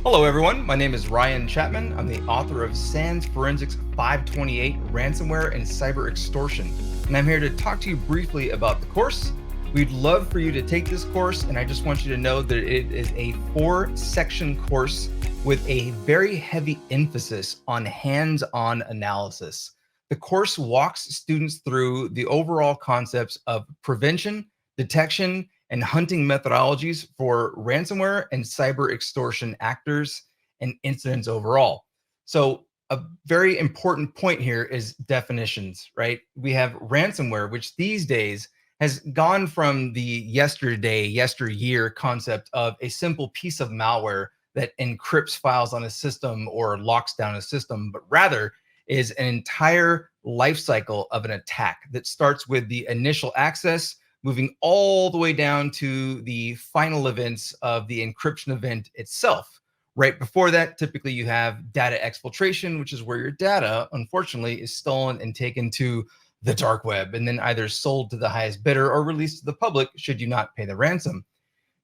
Hello, everyone. My name is Ryan Chapman. I'm the author of SANS Forensics 528, Ransomware and Cyber Extortion. And I'm here to talk to you briefly about the course. We'd love for you to take this course, and I just want you to know that it is a 4-section course with a very heavy emphasis on hands-on analysis. The course walks students through the overall concepts of prevention, detection, and hunting methodologies for ransomware and cyber extortion actors and incidents overall. So a very important point here is definitions, right? We have ransomware, which these days has gone from the yesteryear concept of a simple piece of malware that encrypts files on a system or locks down a system, but rather is an entire life cycle of an attack that starts with the initial access, moving all the way down to the final events of the encryption event itself. Right before that, typically you have data exfiltration, which is where your data, unfortunately, is stolen and taken to the dark web and then either sold to the highest bidder or released to the public should you not pay the ransom.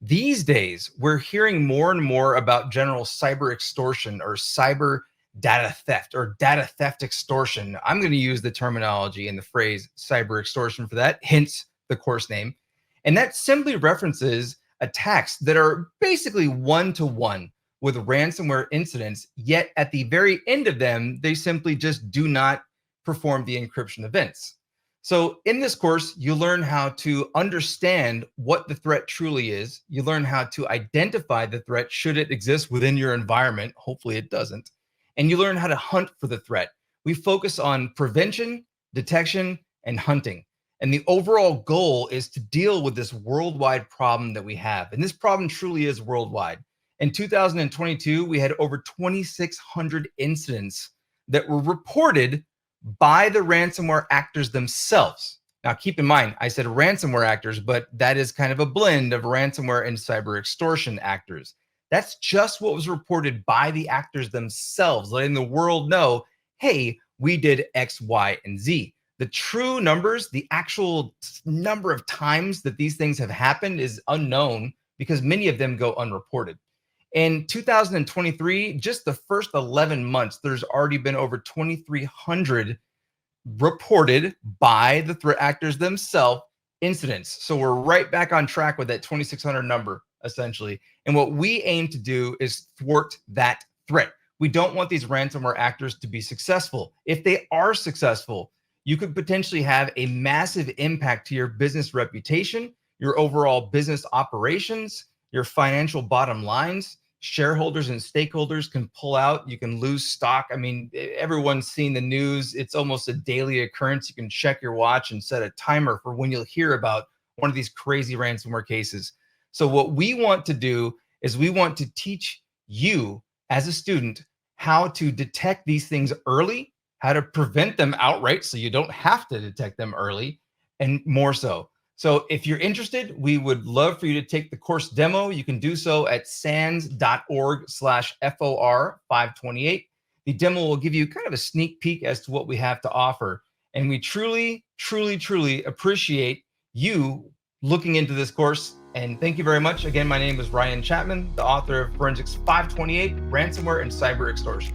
These days, we're hearing more and more about general cyber extortion or cyber data theft or data theft extortion. I'm going to use the terminology and the phrase cyber extortion for that, hence the course name. And that simply references attacks that are basically one-to-one with ransomware incidents, yet at the very end of them, they simply just do not perform the encryption events. So in this course, you learn how to understand what the threat truly is. You learn how to identify the threat should it exist within your environment. Hopefully it doesn't. And you learn how to hunt for the threat. We focus on prevention, detection, and hunting. And the overall goal is to deal with this worldwide problem that we have. And this problem truly is worldwide. In 2022, we had over 2,600 incidents that were reported by the ransomware actors themselves. Now, keep in mind, I said ransomware actors, but that is kind of a blend of ransomware and cyber extortion actors. That's just what was reported by the actors themselves, letting the world know, hey, we did X, Y, and Z. The true numbers, the actual number of times that these things have happened is unknown because many of them go unreported. In 2023, just the first 11 months, there's already been over 2,300 reported by the threat actors themselves incidents. So we're right back on track with that 2,600 number, essentially. And what we aim to do is thwart that threat. We don't want these ransomware actors to be successful. If they are successful, you could potentially have a massive impact to your business reputation, your overall business operations, your financial bottom lines. Shareholders and stakeholders can pull out. You can lose stock. I mean, everyone's seen the news. It's almost a daily occurrence. You can check your watch and set a timer for when you'll hear about one of these crazy ransomware cases. So what we want to do is we want to teach you as a student how to detect these things early, how to prevent them outright so you don't have to detect them early, and more so. So if you're interested, we would love for you to take the course demo. You can do so at sans.org/FOR528. The demo will give you kind of a sneak peek as to what we have to offer. And we truly, truly, truly appreciate you looking into this course. And thank you very much. Again, my name is Ryan Chapman, the author of Forensics 528, Ransomware and Cyber Extortion.